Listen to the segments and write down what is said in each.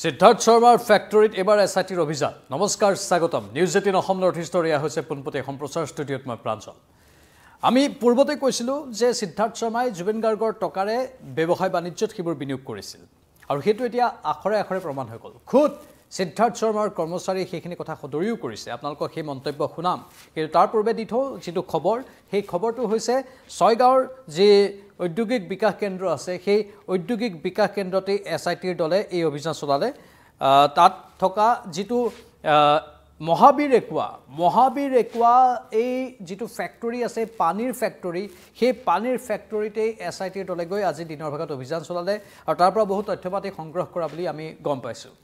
সিদ্ধাৰ্থ শৰ্মাৰ ফেক্টৰীত এবাৰ এছআইটিৰ অভিযান নমস্কাৰ স্বাগতম নিউজ 18 অসম নৰ্থ ইষ্টৰিয়া হৈছে পোনপটে সম্প্ৰচাৰ ষ্টুডিঅ'ত মই প্ৰাঞ্জল আমি পূৰ্বতে কৈছিলোঁ যে সিদ্ধাৰ্থ শৰ্মাই জুবিন গাৰ্গৰ টকাৰে ব্যৱসায় বাণিজ্যত কিবোৰ বিনিয়োগ কৰিছিল আৰু হেতু এতিয়া আখৰে আখৰে প্ৰমাণ হৈ গ'ল খুদ সিদ্ধাৰ্থ শৰ্মাৰ কৰ্মচাৰী সেইখিনি কথা সদৰিও কৰিছে আপোনালোকক সেই মন্তব্য শুনাম কিন্তু তাৰ পূৰ্বে দি থওঁ যিটো খবৰ সেই খবৰটো হৈছে ছয়গাঁৱৰ যে ঔদ্যোগিক বিকাশ কেন্দ্ৰ আছে সেই ঔদ্যোগিক বিকাশ কেন্দ্ৰতে এছআইটিৰ দলে এই অভিযান চলালে তাত থকা যিটো মহাবীৰ একুৱা এই যিটো ফেক্টৰী আছে পানীৰ ফেক্টৰী সেই পানীৰ ফেক্টৰীতে এছআইটিৰ দলে গৈ আজি দিনৰ ভাগত অভিযান চলালে আৰু তাৰ পৰা বহুত তথ্যপাতি সংগ্ৰহ কৰা বুলি আমি গম পাইছোঁ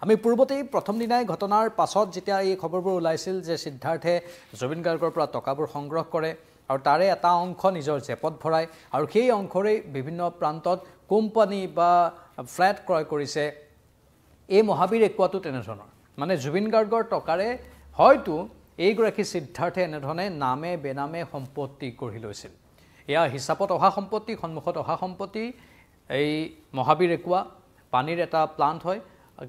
আমি পূৰ্বতেই প্ৰথম দিনাই ঘটনাৰ পাছত যেতিয়া এই খবৰবোৰ ওলাইছিল যে সিদ্ধাৰ্থে জুবিন গাৰ্গৰ পৰা টকাবোৰ সংগ্ৰহ কৰে আৰু তাৰে এটা অংশ নিজৰ জেপত ভৰাই আৰু সেই অংশৰে বিভিন্ন প্ৰান্তত কোম্পানী বা ফ্ল্যাট ক্ৰয় কৰিছে এই মহাবীৰ একুৱাটো তেনেধৰণৰ মানে জুবিন গাৰ্গৰ টকাৰে হয়তো এইগৰাকী সিদ্ধাৰ্থে এনেধৰণে নামে বেনামে সম্পত্তি গঢ়ি লৈছিল এয়া হিচাপত অহা সম্পত্তি সন্মুখত অহা সম্পত্তি এই মহাবীৰ একুৱা পানীৰ এটা প্লান্ট হয়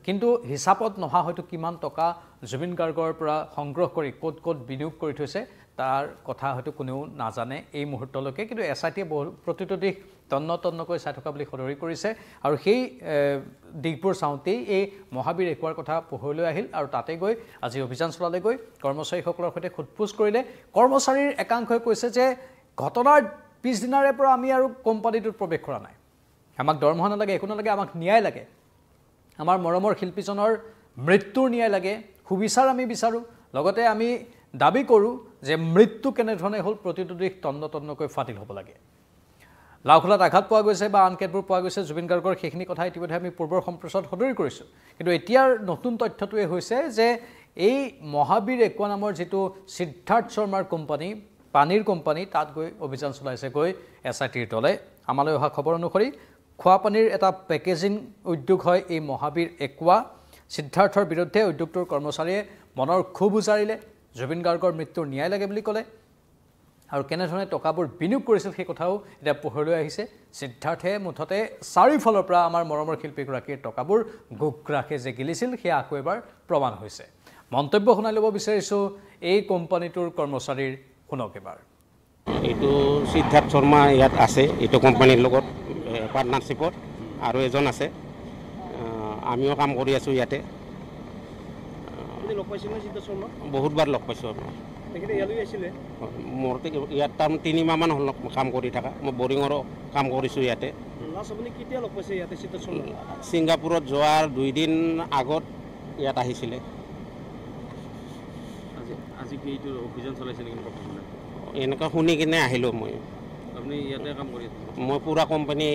কিন্তু হিচাপত নহা হয়তো কিমান টকা জুবিন গাৰ্গৰ পৰা সংগ্ৰহ কৰি ক'ত ক'ত বিনিয়োগ কৰি থৈছে তাৰ কথা হয়তো কোনেও নাজানে এই মুহূৰ্তলৈকে কিন্তু এছআইটিয়ে প্ৰতিটো দিশ তন্নকৈ চাই থকা বুলি সদৰি কৰিছে আৰু সেই দিশবোৰ চাওঁতেই এই মহাবীৰ একুৱাৰ কথা পোহৰলৈ আহিল আৰু তাতে গৈ আজি অভিযান চলালে গৈ কৰ্মচাৰীসকলৰ সৈতে সোধপোছ কৰিলে কৰ্মচাৰীৰ একাংশই কৈছে যে ঘটনাৰ পিছদিনাৰে পৰা আমি আৰু কোম্পানীটোত প্ৰৱেশ কৰা নাই আমাক দৰমহা নালাগে একো নালাগে আমাক ন্যায় লাগে আমাৰ মৰমৰ শিল্পীজনৰ মৃত্যুৰ ন্যায় লাগে সুবিচাৰ আমি বিচাৰোঁ লগতে আমি দাবী কৰোঁ যে মৃত্যু কেনেধৰণে হ'ল প্ৰতিটো দিশ তন্নকৈ ফাটিল হ'ব লাগে লাওখোলাত আঘাত পোৱা গৈছে বা আনকেতবোৰ পোৱা গৈছে জুবিন গাৰ্গৰ সেইখিনি কথা ইতিমধ্যে আমি পূৰ্বৰ সম্প্ৰচাৰত সদৰি কৰিছোঁ কিন্তু এতিয়াৰ নতুন তথ্যটোৱে হৈছে যে এই মহাবীৰ একুৱা নামৰ যিটো সিদ্ধাৰ্থ শৰ্মাৰ কোম্পানী পানীৰ কোম্পানী তাত গৈ অভিযান চলাইছে গৈ এছআইটিৰ দলে আমালৈ অহা খবৰ অনুসৰি খোৱা পানীৰ এটা পেকেজিং উদ্যোগ হয় এই মহাবীৰ একুৱা সিদ্ধাৰ্থৰ বিৰুদ্ধে উদ্যোগটোৰ কৰ্মচাৰীয়ে মনৰ ক্ষোভ উজাৰিলে জুবিন গাৰ্গৰ মৃত্যুৰ ন্যায় লাগে বুলি ক'লে আৰু কেনেধৰণে টকাবোৰ বিনিয়োগ কৰিছিল সেই কথাও এতিয়া পোহৰলৈ আহিছে সিদ্ধাৰ্থে মুঠতে চাৰিওফালৰ পৰা আমাৰ মৰমৰ শিল্পীগৰাকীৰ টকাবোৰ গোগ্ৰাসে যে গিলিছিল সেয়া আকৌ এবাৰ প্ৰমাণ হৈছে মন্তব্য শুনাই ল'ব বিচাৰিছোঁ এই কোম্পানীটোৰ কৰ্মচাৰীৰ শুনক এবাৰ এইটো সিদ্ধাৰ্থ শৰ্মা ইয়াত আছে এইটো কোম্পানীৰ লগত পাৰ্টনাৰশ্বিপত আৰু এজন আছে আমিও কাম কৰি আছোঁ ইয়াতে বহুতবাৰ লগ পাইছোঁ আমি মোৰ ইয়াত তাৰ 3 মাহমান হ'ল কাম কৰি থকা মই বৰিঙৰো কাম কৰিছোঁ ইয়াতে ছিংগাপুৰত যোৱাৰ 2 দিন আগত ইয়াত আহিছিলে এনেকুৱা শুনি কিনে আহিলোঁ মই মই পুৰা কোম্পানী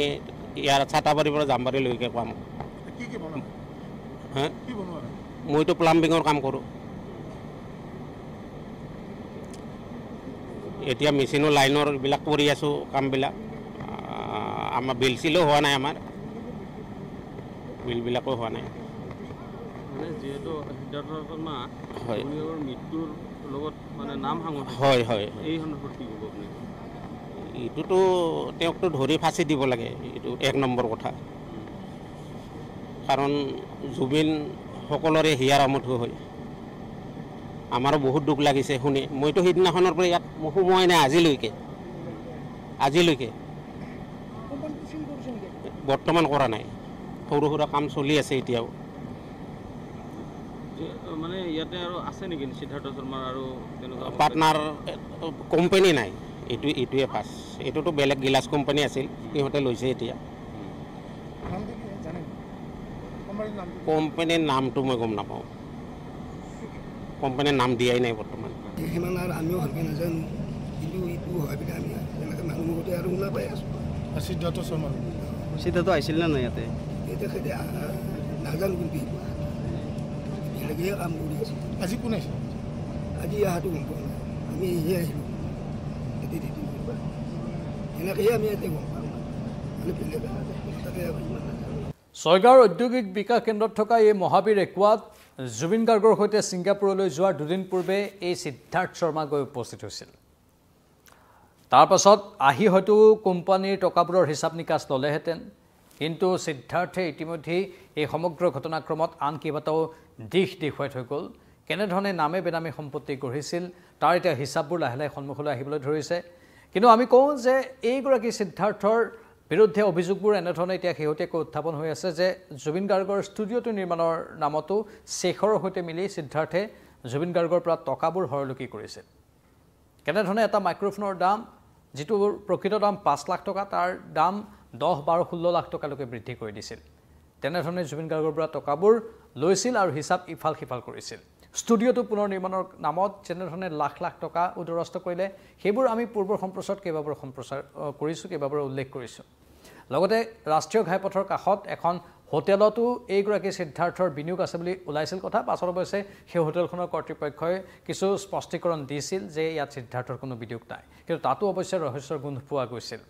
ইয়াৰ চাটাবাৰীৰ পৰা জামবাৰীলৈকে কাম মইতো প্লাম্বিঙৰ কাম কৰোঁ এতিয়া মেচিনৰ লাইনৰ এইবিলাক কৰি আছোঁ কামবিলাক আমাৰ বিল চিলো হোৱা নাই আমাৰ বিলবিলাকো হোৱা নাই হয় হয় এইটোতো তেওঁকতো ধৰি ফাঁচি দিব লাগে এইটো 1 নম্বৰ কথা কাৰণ জুবিন সকলোৰে হিয়াৰ আমঠু হয় আমাৰো বহুত দুখ লাগিছে শুনি মইতো সিদিনাখনৰ পৰা ইয়াত সোমোৱাই নাই আজিলৈকে বৰ্তমান কৰা নাই সৰু সুৰা কাম চলি আছে এতিয়াও মানে ইয়াতে আৰু আছে নেকি সিদ্ধাৰ্থ শৰ্মাৰ আৰু পাৰ্টনাৰ কোম্পানী নাই এইটোৱে ফাৰ্ষ্ট এইটোতো বেলেগ গিলাছ কোম্পানী আছিল সিহঁতে লৈছে এতিয়া কোম্পানীৰ নামটো মই গম নাপাওঁ কোম্পানীৰ নাম দিয়াই নাই বৰ্তমান সিমান আৰু আমিও ভালকৈ নাজানো কিন্তু এইটো হয় বুলি আমি এনেকৈ মানুহমতে আৰু শুনা পাই আছোঁ সিদ্ধাৰ্থ শৰ্মা সিদ্ধাৰ্থ আহিছিল নে নাই ইয়াতে এতিয়া নাজানো কিন্তু বেলেগেহে কাম কৰি আছে আজি কোন আহিছে আজি অহাটো গম পোৱা নাই আমি এহে আহিলোঁ এনেকৈহে আমি ইয়াতে গম পাওঁ মানে বেলেগ তাতে ছয়গাঁৱৰ ঔদ্যোগিক বিকাশ কেন্দ্ৰত থকা এই মহাবীৰ একুৱাত জুবিন গাৰ্গৰ সৈতে ছিংগাপুৰলৈ যোৱাৰ 2 দিন পূৰ্বে এই সিদ্ধাৰ্থ শৰ্মা গৈ উপস্থিত হৈছিল তাৰ পাছত আহি হয়তো কোম্পানীৰ টকাবোৰৰ হিচাপ নিকাচ ল'লেহেঁতেন কিন্তু সিদ্ধাৰ্থে ইতিমধ্যে এই সমগ্ৰ ঘটনাক্ৰমত আন কেইবাটাও দিশ দেখুৱাই থৈ গ'ল কেনেধৰণে নামে বেনামে সম্পত্তি গঢ়িছিল তাৰ এতিয়া হিচাপবোৰ লাহে লাহে সন্মুখলৈ আহিবলৈ ধৰিছে কিন্তু আমি কওঁ যে এইগৰাকী সিদ্ধাৰ্থৰ বিৰুদ্ধে অভিযোগবোৰ এনেধৰণে এতিয়া শেহতীয়াকৈ উত্থাপন হৈ আছে যে জুবিন গাৰ্গৰ ষ্টুডিঅ'টো নিৰ্মাণৰ নামতো শেখৰৰ সৈতে মিলি সিদ্ধাৰ্থে জুবিন গাৰ্গৰ পৰা টকাবোৰ হৰলুকি কৰিছিল কেনেধৰণে এটা মাইক্ৰফোনৰ দাম যিটো প্ৰকৃত দাম 5 লাখ টকা তাৰ দাম 10, 12, 16 লাখ টকালৈকে বৃদ্ধি কৰি দিছিল তেনেধৰণে জুবিন গাৰ্গৰ পৰা টকাবোৰ লৈছিল আৰু হিচাপ ইফাল সিফাল কৰিছিল ষ্টুডিঅ'টো পুনৰ নিৰ্মাণৰ নামত যেনেধৰণে লাখ লাখ টকা উদৰস্ত কৰিলে সেইবোৰ আমি পূৰ্বৰ সম্প্ৰচাৰত কেইবাবাৰ সম্প্ৰচাৰ কৰিছোঁ কেইবাবাৰ উল্লেখ কৰিছোঁ লগতে ৰাষ্ট্ৰীয় ঘাইপথৰ কাষত এখন হোটেলতো এইগৰাকী সিদ্ধাৰ্থৰ বিনিয়োগ আছে বুলি ওলাইছিল কথা পাছত অৱশ্যে সেই হোটেলখনৰ কৰ্তৃপক্ষই কিছু স্পষ্টীকৰণ দিছিল যে ইয়াত সিদ্ধাৰ্থৰ কোনো বিনিয়োগ নাই কিন্তু তাতো অৱশ্যে ৰহস্যৰ গোন্ধ পোৱা গৈছিল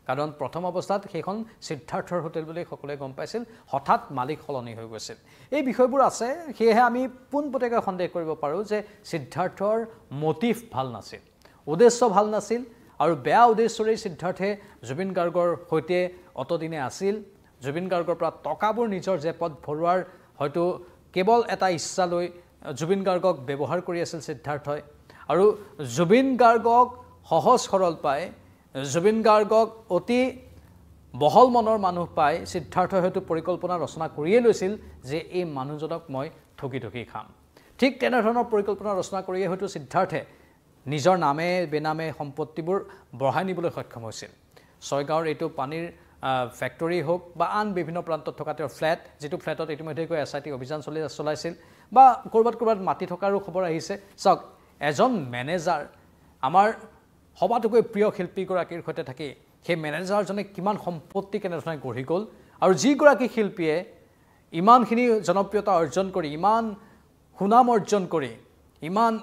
কাৰণ প্ৰথম অৱস্থাত সেইখন সিদ্ধাৰ্থৰ হোটেল বুলি সকলোৱে গম পাইছিল হঠাৎ মালিক সলনি হৈ গৈছিল এই বিষয়বোৰ আছে সেয়েহে আমি পোনপটীয়াকৈ সন্দেহ কৰিব পাৰোঁ যে সিদ্ধাৰ্থৰ মটিভ ভাল নাছিল উদ্দেশ্য ভাল নাছিল আৰু বেয়া উদ্দেশ্যৰে সিদ্ধাৰ্থে জুবিন গাৰ্গৰ সৈতে অতদিনে আছিল জুবিন গাৰ্গৰ পৰা টকাবোৰ নিজৰ জেপত ভৰোৱাৰ হয়তো কেৱল এটা ইচ্ছা লৈ জুবিন গাৰ্গক ব্যৱহাৰ কৰি আছিল সিদ্ধাৰ্থই আৰু জুবিন গাৰ্গক সহজ সৰল পায় জুবিন গাৰ্গক অতি বহল মনৰ মানুহ পাই সিদ্ধাৰ্থই হয়তো পৰিকল্পনা ৰচনা কৰিয়ে লৈছিল যে এই মানুহজনক মই ঠকি ঠকি খাম ঠিক তেনেধৰণৰ পৰিকল্পনা ৰচনা কৰিয়ে হয়তো সিদ্ধাৰ্থে নিজৰ নামে বেনামে সম্পত্তিবোৰ বঢ়াই নিবলৈ সক্ষম হৈছিল ছয়গাঁৱৰ এইটো পানীৰ ফেক্টৰী হোক বা আন বিভিন্ন প্ৰান্তত থকা তেওঁৰ ফ্লেট যিটো ফ্লেটত ইতিমধ্যে SIT অভিযান চলাইছিল বা ক'ৰবাত মাটি থকাৰো খবৰ আহিছে চাওক এজন মেনেজাৰ আমাৰ সবাতোকৈ প্ৰিয় শিল্পীগৰাকীৰ সৈতে থাকি সেই মেনেজাৰজনে কিমান সম্পত্তি কেনেধৰণে গঢ়ি গ'ল আৰু যিগৰাকী শিল্পীয়ে ইমানখিনি জনপ্ৰিয়তা অৰ্জন কৰি ইমান সুনাম অৰ্জন কৰি ইমান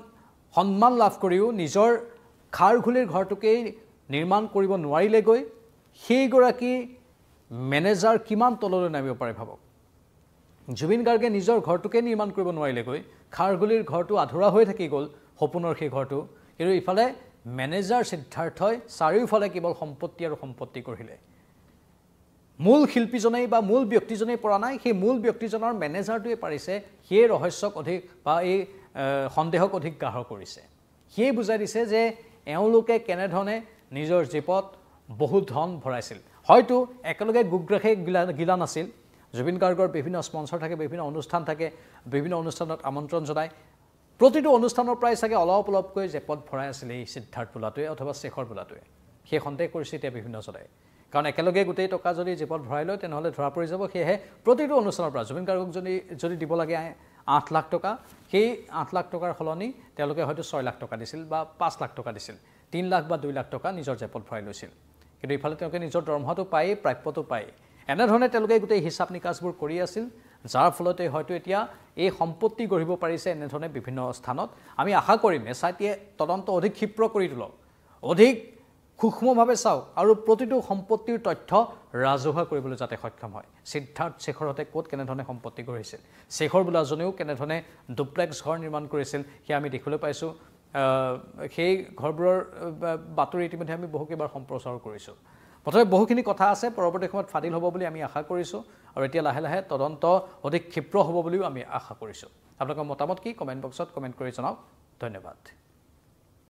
সন্মান লাভ কৰিও নিজৰ খাৰঘুলিৰ ঘৰটোকেই নিৰ্মাণ কৰিব নোৱাৰিলেগৈ সেইগৰাকী মেনেজাৰ কিমান তললৈ নামিব পাৰে ভাবক জুবিন গাৰ্গে নিজৰ ঘৰটোকে নিৰ্মাণ কৰিব নোৱাৰিলেগৈ খাৰঘুলিৰ ঘৰটো আধৰুৱা হৈ থাকি গ'ল সপোনৰ সেই ঘৰটো কিন্তু ইফালে মেনেজাৰ সিদ্ধাৰ্থই চাৰিওফালে কেৱল সম্পত্তি আৰু সম্পত্তি গঢ়িলে মূল শিল্পীজনেই বা মূল ব্যক্তিজনেই পৰা নাই সেই মূল ব্যক্তিজনৰ মেনেজাৰটোৱে পাৰিছে সেই ৰহস্যক অধিক বা এই সন্দেহক অধিক গাঢ় কৰিছে সেই বুজাই দিছে যে এওঁলোকে কেনেধৰণে নিজৰ জেপত বহুত ধন ভৰাইছিল হয়তো একেলগে গুগৰাখে গিলা নাছিল জুবিন গাৰ্গৰ বিভিন্ন স্পন্সৰ থাকে বিভিন্ন অনুষ্ঠান থাকে বিভিন্ন অনুষ্ঠানত আমন্ত্ৰণ জনায় প্ৰতিটো অনুষ্ঠানৰ প্ৰায় চাগে অলপ অলপকৈ জেপত ভৰাই আছিল এই সিদ্ধাৰ্থ বোলাটোৱে অথবা শেখৰ বোলাটোৱে সেই সন্দেহ কৰিছে এতিয়া বিভিন্ন জনাই কাৰণ একেলগে গোটেই টকা যদি জেপত ভৰাই লয় তেনেহ'লে ধৰা পৰি যাব সেয়েহে প্ৰতিটো অনুষ্ঠানৰ পৰা জুবিন গাৰ্গক যদি দিব লাগে 8 লাখ টকা সেই 8 লাখ টকাৰ সলনি তেওঁলোকে হয়তো 6 লাখ টকা দিছিল বা 5 লাখ টকা দিছিল 3 লাখ বা 2 লাখ টকা নিজৰ জেপত ভৰাই লৈছিল কিন্তু ইফালে তেওঁলোকে নিজৰ দৰমহাটো পায় প্ৰাপ্যটো পায় এনেধৰণে তেওঁলোকে গোটেই হিচাপ নিকাচবোৰ কৰি আছিল যাৰ ফলতে হয়তো এতিয়া এই সম্পত্তি গঢ়িব পাৰিছে এনেধৰণে বিভিন্ন স্থানত আমি আশা কৰিম SITয়ে তদন্ত অধিক ক্ষীপ্ৰ কৰি তোলক অধিক সূক্ষ্মভাৱে চাওক আৰু প্ৰতিটো সম্পত্তিৰ তথ্য ৰাজহুৱা কৰিবলৈ যাতে সক্ষম হয় সিদ্ধাৰ্থ শেখৰতে ক'ত কেনেধৰণে সম্পত্তি গঢ়িছিল শেখৰ বোলাজনেও কেনেধৰণে ডুপ্লেক্স ঘৰ নিৰ্মাণ কৰিছিল সেয়া আমি দেখিবলৈ পাইছোঁ সেই ঘৰবোৰৰ বাতৰি ইতিমধ্যে আমি বহুকেইবাৰ সম্প্ৰচাৰ কৰিছোঁ প্ৰথমে বহুখিনি কথা আছে পৰৱৰ্তী সময়ত ফাদিল হ'ব বুলি আমি আশা কৰিছোঁ আৰু এতিয়া লাহে লাহে তদন্ত অধিক ক্ষীপ্ৰ হ'ব বুলিও আমি আশা কৰিছোঁ আপোনালোকৰ মতামত কি কমেণ্ট বক্সত কমেণ্ট কৰি জনাওক ধন্যবাদ